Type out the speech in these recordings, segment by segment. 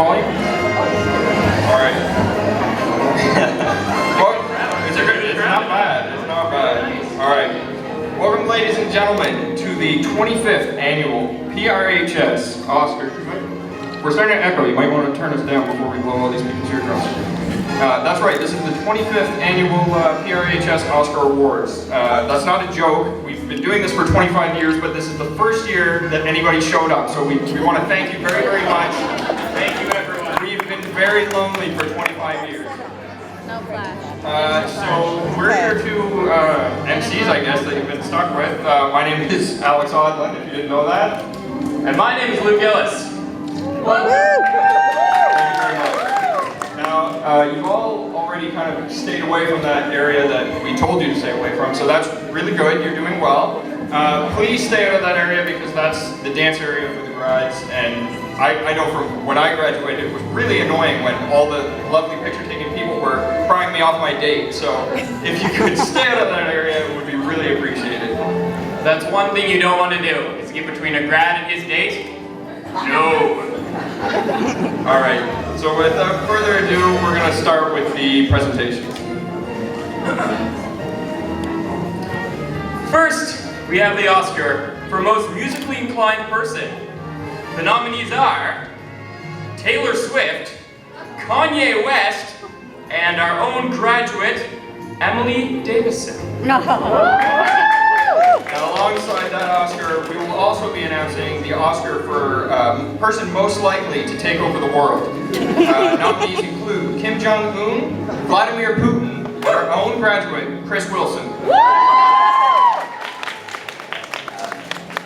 volume? Alright. It's not bad. It's not bad. Alright. Welcome, ladies and gentlemen, to the 25th annual PRHS Oscar. We're starting to echo. You might want to turn us down before we blow all these people's eardrums. That's right. This is the 25th annual PRHS Oscar Awards. That's not a joke. We've been doing this for 25 years, but this is the first year that anybody showed up. So we want to thank you very, very much. Thank you, everyone. We've been very lonely for 25 years. No flash. So we're here to MCs, I guess, that you've been stuck with. My name is Alex Odland, if you didn't know that. And my name is Luke Gillis. Thank you very much. Now, you've all already kind of stayed away from that area that we told you to stay away from, so that's really good. You're doing well. Please stay out of that area because that's the dance area for the grads, and I know from when I graduated, it was really annoying when all the lovely picture-taking people were prying me off my date, so if you could stay out of that area, it would be really appreciated. That's one thing you don't want to do, is get between a grad and his date. No. Alright, so without further ado, we're going to start with the presentations. First, we have the Oscar for Most Musically Inclined Person. The nominees are Taylor Swift, Kanye West, and our own graduate, Emily Davison. Now, alongside that Oscar, we will also be announcing the Oscar for person most likely to take over the world. Nominees include Kim Jong-un, Vladimir Putin, and our own graduate, Chris Wilson. Are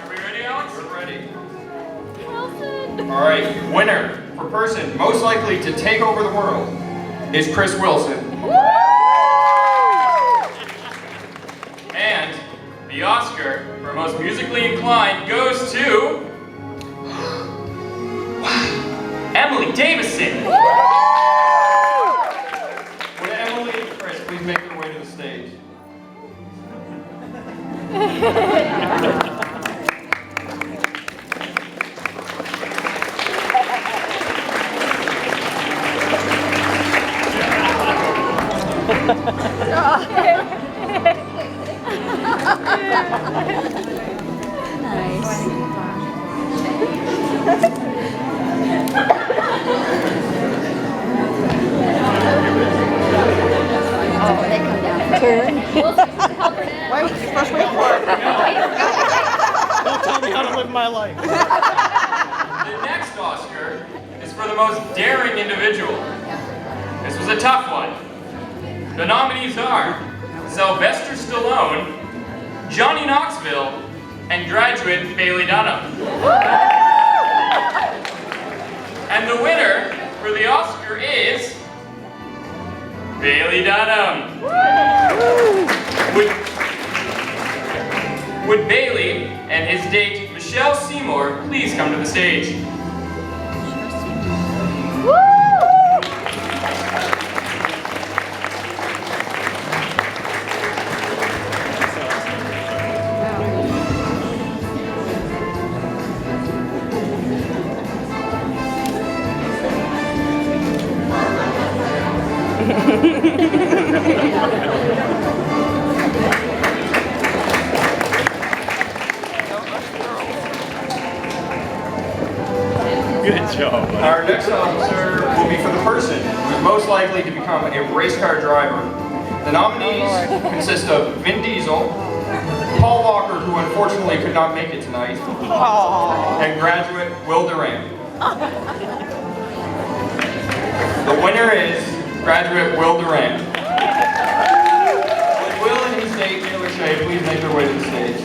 we ready, Alex? We're ready. Wilson. All right, winner for person most likely to take over the world is Chris Wilson. And the Oscar for Most Musically Inclined goes to Emily Davison. Would Emily and Chris please make their way to the stage? Why would you first wait for it? Don't tell me how to live my life. The next Oscar is for the most daring individual. This was a tough one. The nominees are Sylvester Stallone, Johnny Knoxville, and graduate Bailey Dunham. And the winner for the Oscar is Bailey Dunham. Would Bailey and his date Michelle Seymour please come to the stage? Good job. Our next officer will be for the person who is most likely to become a race car driver. The nominees consist of Vin Diesel, Paul Walker, who unfortunately could not make it tonight, and graduate Will Durant. The winner is graduate Will Durant. Would Will and his date, Taylor Shay, please make their way to the stage?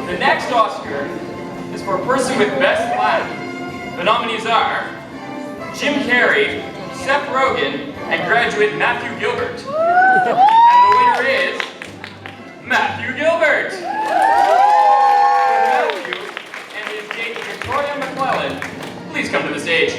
The next Oscar is for a person with best laugh. The nominees are Jim Carrey, Seth Rogen, and graduate Matthew Gilbert. stage.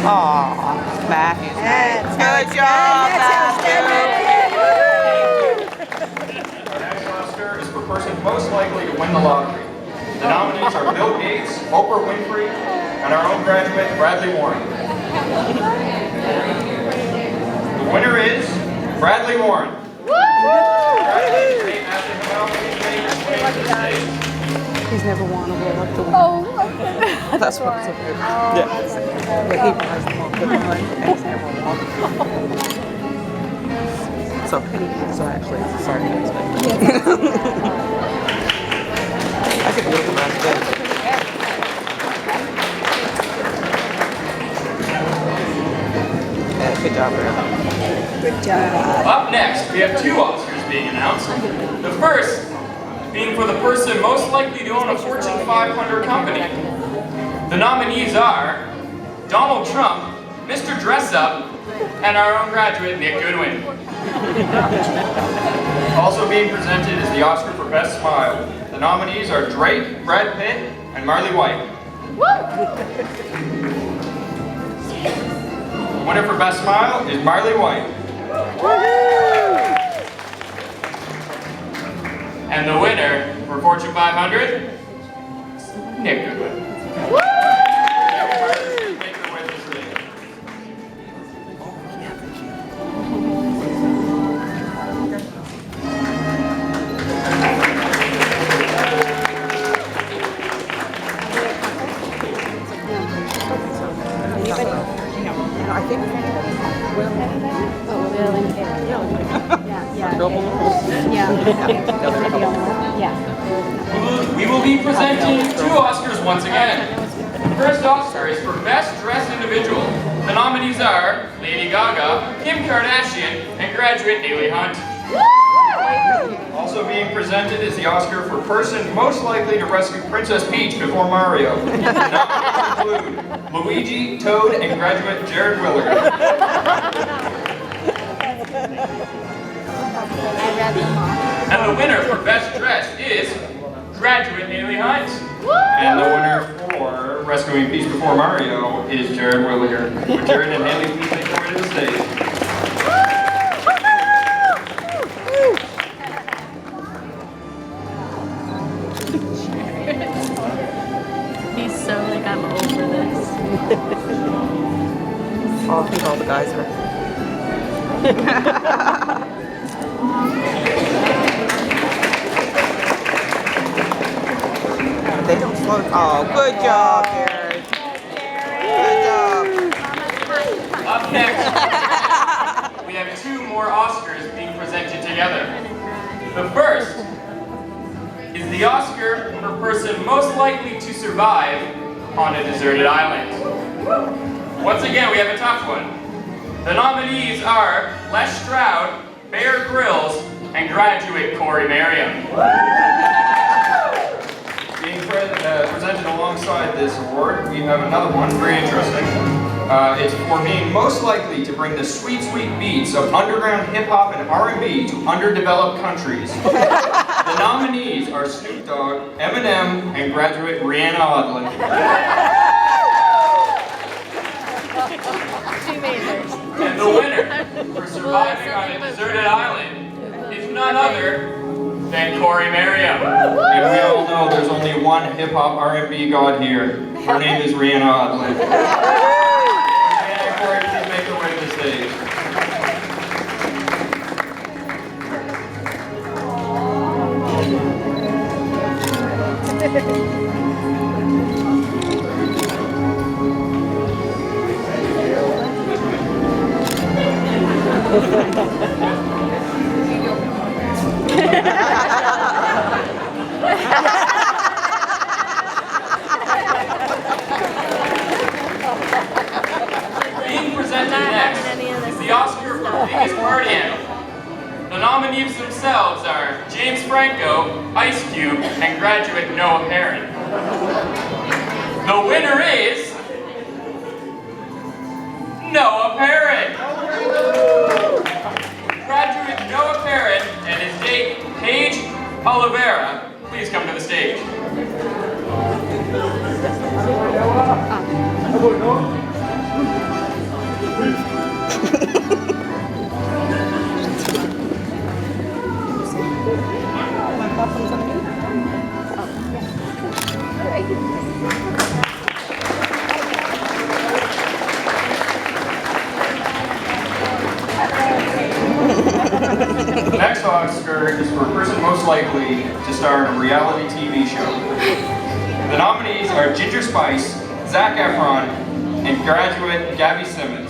Aw, Matthew. Good job, Matthew. Our next Oscar is for person most likely to win the lottery. The nominees are Bill Gates, Oprah Winfrey, and our own graduate, Bradley Warren. The winner is Bradley Warren. Congratulations, Nate. After him out, please make your way to the stage. He's never won a world up to win. Oh, That's what's so good. Yeah. But he has the most good one and he's never won. So actually, it's sorry to expect. I could do it the last day. Yeah, good job, Aaron. Good job. Up next, we have 2 Oscars being announced. The first being for the person most likely to own a Fortune 500 company. The nominees are Donald Trump, Mr. Dress Up, and our own graduate, Nick Goodwin. Also being presented is the Oscar for Best Smile. The nominees are Drake, Brad Pitt, and Marley White. The winner for Best Smile is Marley White. And the winner for Fortune 500, Nick Goodwin. Make your way to the stage. I think We will be presenting 2 Oscars once again. The first Oscar is for Best Dressed Individual. The nominees are Lady Gaga, Kim Kardashian, and graduate Haley Hunt. Also being presented is the Oscar for person most likely to rescue Princess Peach before Mario. The nominees include Luigi, Toad, and graduate Jared Willard. And the winner for Best Dressed is graduate Haley Hunt. And the winner for rescuing Peach before Mario is Jared Willard. Would Jared and Haley please make their way to the stage? he's so like, I'm over this. I think all the guys are. They don't slow. Oh, good job, Jared. Good job. Up next, we have 2 more Oscars being presented together. The first is the Oscar for person most likely to survive on a deserted island. Once again, we have a tough one. The nominees are Les Stroud, Bear Grylls, and graduate Corey Merriam. Being presented alongside this award, we have another one, very interesting. It's for being most likely to bring the sweet, sweet beats of underground hip-hop and R&B to underdeveloped countries. The nominees are Snoop Dogg, Eminem, and graduate Rihanna Odlin. And the winner for surviving on a deserted island is none other than Corey Merriam. And we all know there's only one hip-hop R&B god here. Her name is Rihanna Odlin. And Corey, please make her way to the stage. Being presented next is the Oscar for Biggest Party Animal. The nominees themselves are James James Franco, Ice Cube, and graduate Noah Perrin. The winner is Noah Perrin. Graduate Noah Perrin and his date, Paige Oliveira, please come to the stage. The next Oscar is for person most likely to star in a reality TV show. The nominees are Ginger Spice, Zac Efron, and graduate Gabby Simmons.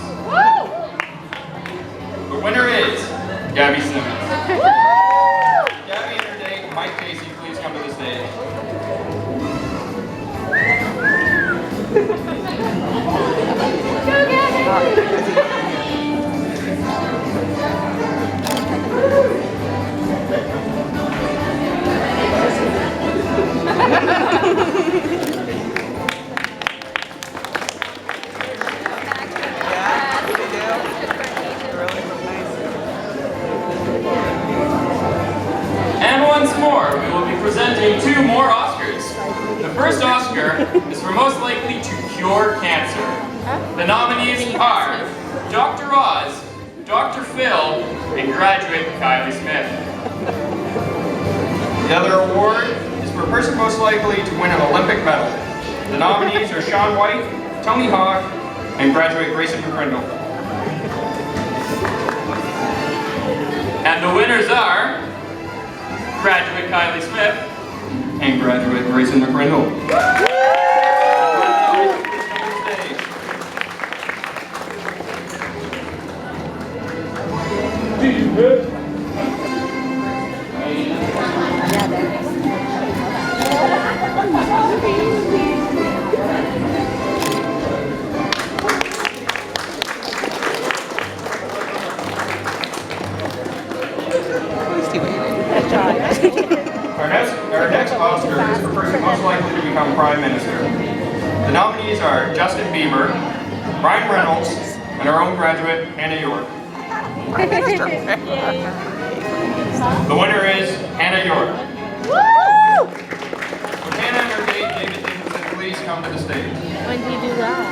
The winner is Gabby Simmons. Gabby and her date, Mike Casey, please come to the stage. And once more, we will be presenting 2 more Oscars. The first Oscar is for most likely to cure cancer. The nominees are Dr. Oz, Dr. Phil, and graduate Kylie Smith. The other award is for person most likely to win an Olympic medal. The nominees are Shaun White, Tony Hawk, and graduate Grayson McCrindle. And the winners are graduate Kylie Smith And graduate Grayson McCrindle. Our next Oscar is for person most likely to become Prime Minister. The nominees are Justin Bieber, Ryan Reynolds, and our own graduate, Hannah York. The winner is Hannah York. Would Hannah and her date, David Dickinson, please come to the stage? When do you do that?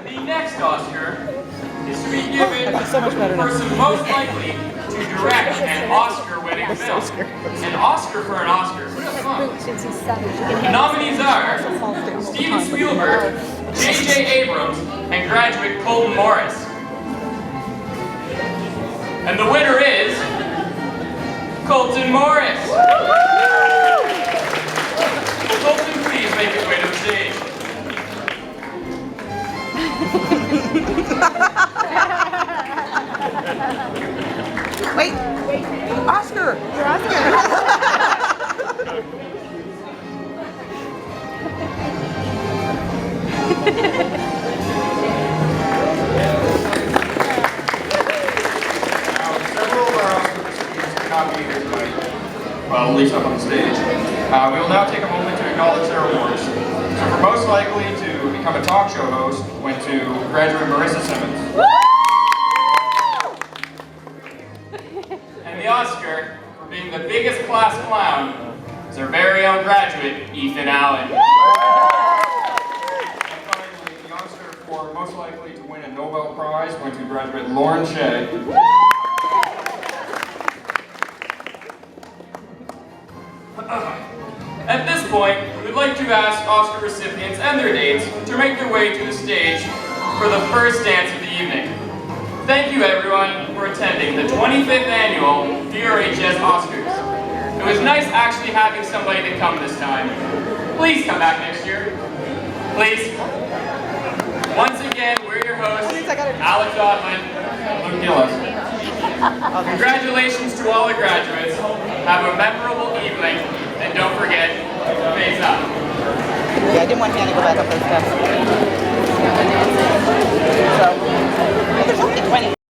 The next Oscar is to be given so much better the now. person most likely to direct an Oscar-winning film. An Oscar for an Oscar. Who does fun? The nominees are Steven Spielberg, J.J. Abrams, and graduate Colton Morris. And the winner is Colton Morris. Colton, please make your way to the stage. Wait, Oscar! You're Oscar! Now, several of our Oscar recipients cannot be here tonight, well, at least up on the stage. We will now take a moment to acknowledge their awards. So for most likely to become a talk show host went to graduate Marissa Simmons. And the Oscar for being the biggest class clown is our very own graduate, Ethan Allen. And finally, the Oscar for most likely to win a Nobel Prize went to graduate Lauren Shea. At this point, we would like to ask Oscar recipients and their dates to make their way to the stage for the first dance of the evening. Thank you everyone for attending the 25th annual PRHS Oscars. It was nice actually having somebody to come this time. Please come back next year. Please. Once again, we're your hosts, Alex Ottman, Luke Gillis. Congratulations to all the graduates. Have a memorable evening, and don't forget, face up. Yeah, I didn't want Hannah to go back up those steps.